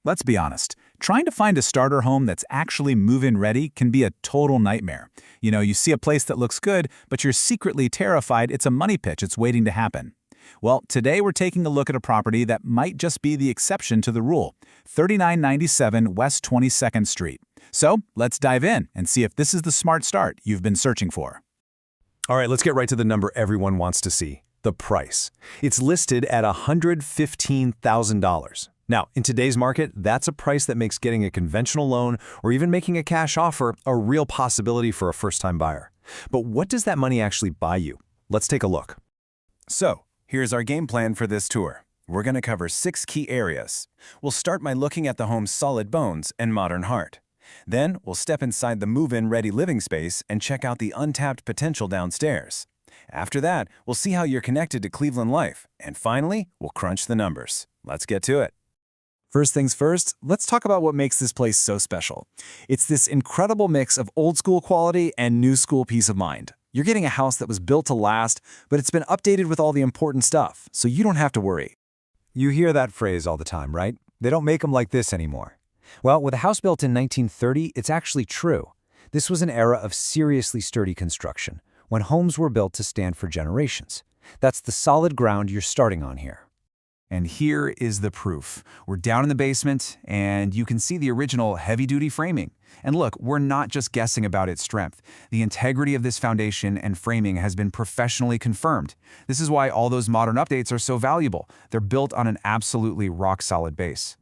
Let's be honest, trying to find a starter home that's actually move-in ready can be a total nightmare. You see a place that looks good, but you're secretly terrified it's a money pitch it's waiting to happen. Well, today we're taking a look at a property that might just be the exception to the rule, 3997 West 22nd Street. So let's dive in and see if this is the smart start you've been searching for. All right, let's get right to the number everyone wants to see, the price. It's listed at $115,000. Now, in today's market, that's a price that makes getting a conventional loan or even making a cash offer a real possibility for a first-time buyer. But what does that money actually buy you? Let's take a look. So, here's our game plan for this tour. We're going to cover 6 key areas. We'll start by looking at the home's solid bones and modern heart. Then, we'll step inside the move-in ready living space and check out the untapped potential downstairs. After that, we'll see how you're connected to Cleveland life. And finally, we'll crunch the numbers. Let's get to it. First things first, let's talk about what makes this place so special. It's this incredible mix of old school quality and new school peace of mind. You're getting a house that was built to last, but it's been updated with all the important stuff, so you don't have to worry. You hear that phrase all the time, right? They don't make them like this anymore. Well, with a house built in 1930, it's actually true. This was an era of seriously sturdy construction, when homes were built to stand for generations. That's the solid ground you're starting on here. And here is the proof. We're down in the basement, and you can see the original heavy-duty framing. And look, we're not just guessing about its strength. The integrity of this foundation and framing has been professionally confirmed. This is why all those modern updates are so valuable. They're built on an absolutely rock-solid base.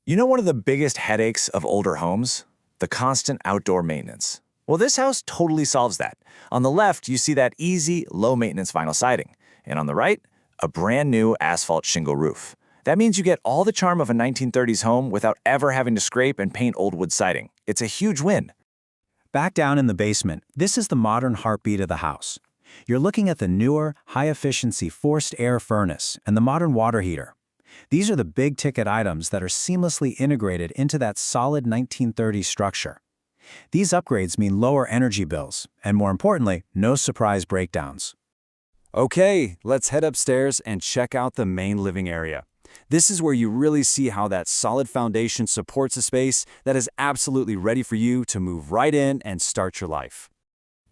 You know one of the biggest headaches of older homes? The constant outdoor maintenance. Well, this house totally solves that. On the left, you see that easy, low-maintenance vinyl siding. And on the right, a brand new asphalt shingle roof. That means you get all the charm of a 1930s home without ever having to scrape and paint old wood siding. It's a huge win. Back down in the basement, this is the modern heartbeat of the house. You're looking at the newer, high-efficiency forced air furnace and the modern water heater. These are the big-ticket items that are seamlessly integrated into that solid 1930s structure. These upgrades mean lower energy bills, and more importantly, no surprise breakdowns. Okay, let's head upstairs and check out the main living area. This is where you really see how that solid foundation supports a space that is absolutely ready for you to move right in and start your life.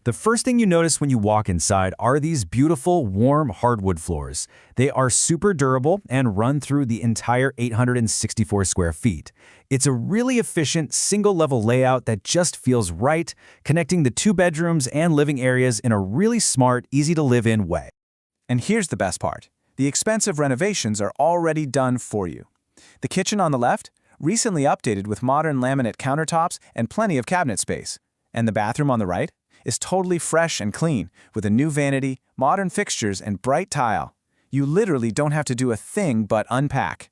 The first thing you notice when you walk inside are these beautiful, warm hardwood floors. They are super durable and run through the entire 864 square feet. It's a really efficient, single-level layout that just feels right, connecting the 2 bedrooms and living areas in a really smart, easy-to-live-in way. And here's the best part. The expensive renovations are already done for you. The kitchen on the left, recently updated with modern laminate countertops and plenty of cabinet space. And the bathroom on the right is totally fresh and clean, with a new vanity, modern fixtures, and bright tile. You literally don't have to do a thing but unpack.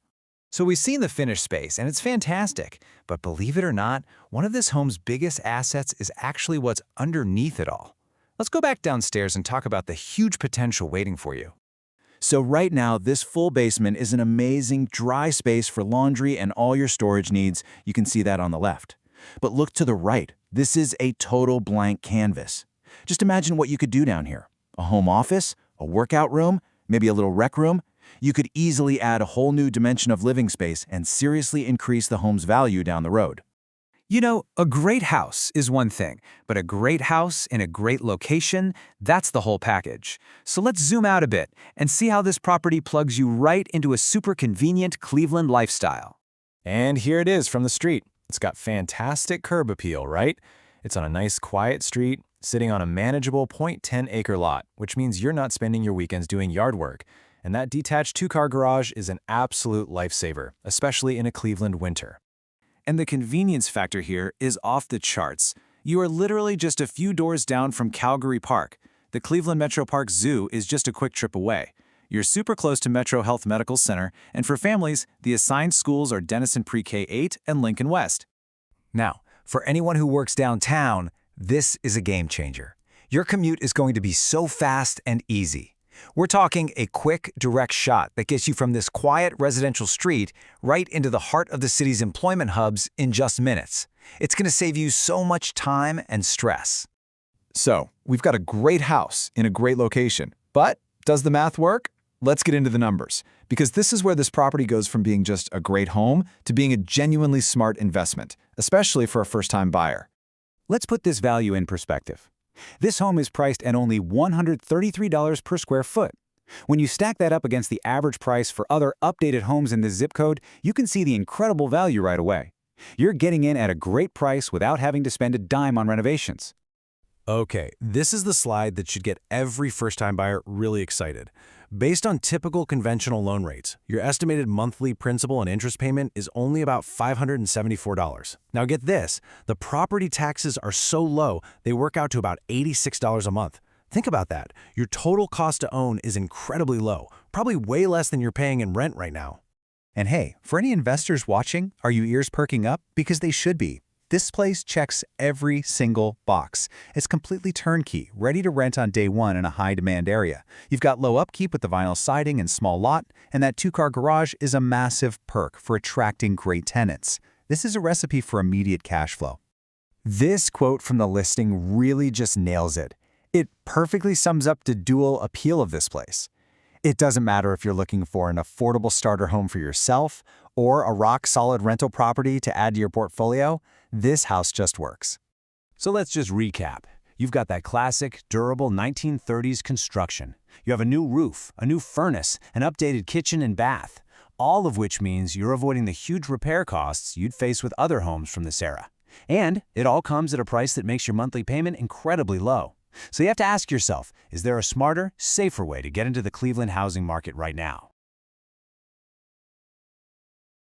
So we've seen the finished space, and it's fantastic. But believe it or not, one of this home's biggest assets is actually what's underneath it all. Let's go back downstairs and talk about the huge potential waiting for you. So right now, this full basement is an amazing dry space for laundry and all your storage needs. You can see that on the left. But look to the right. This is a total blank canvas. Just imagine what you could do down here. A home office, a workout room, maybe a little rec room. You could easily add a whole new dimension of living space and seriously increase the home's value down the road. You know, a great house is one thing, but a great house in a great location, that's the whole package. So let's zoom out a bit and see how this property plugs you right into a super convenient Cleveland lifestyle. And here it is from the street. It's got fantastic curb appeal, right? It's on a nice, quiet street, sitting on a manageable 0.10-acre lot, which means you're not spending your weekends doing yard work. And that detached 2-car garage is an absolute lifesaver, especially in a Cleveland winter. And the convenience factor here is off the charts. You are literally just a few doors down from Calgary Park. The Cleveland Metro Park Zoo is just a quick trip away. You're super close to Metro Health Medical Center, and for families, the assigned schools are Denison Pre-K 8 and Lincoln West. Now, for anyone who works downtown, this is a game changer. Your commute is going to be so fast and easy. We're talking a quick, direct shot that gets you from this quiet residential street right into the heart of the city's employment hubs in just minutes. It's going to save you so much time and stress. So, we've got a great house in a great location. But does the math work? Let's get into the numbers, because this is where this property goes from being just a great home to being a genuinely smart investment, especially for a first-time buyer. Let's put this value in perspective. This home is priced at only $133 per square foot. When you stack that up against the average price for other updated homes in this zip code, you can see the incredible value right away. You're getting in at a great price without having to spend a dime on renovations. Okay, this is the slide that should get every first-time buyer really excited. Based on typical conventional loan rates, your estimated monthly principal and interest payment is only about $574. Now get this, the property taxes are so low, they work out to about $86 a month. Think about that. Your total cost to own is incredibly low, probably way less than you're paying in rent right now. And hey, for any investors watching, are your ears perking up? Because they should be. This place checks every single box. It's completely turnkey, ready to rent on day one in a high-demand area. You've got low upkeep with the vinyl siding and small lot, and that two-car garage is a massive perk for attracting great tenants. This is a recipe for immediate cash flow. This quote from the listing really just nails it. It perfectly sums up the dual appeal of this place. It doesn't matter if you're looking for an affordable starter home for yourself or a rock-solid rental property to add to your portfolio, this house just works. So let's just recap. You've got that classic, durable 1930s construction. You have a new roof, a new furnace, an updated kitchen and bath, all of which means you're avoiding the huge repair costs you'd face with other homes from this era. And it all comes at a price that makes your monthly payment incredibly low. So you have to ask yourself, is there a smarter, safer way to get into the Cleveland housing market right now?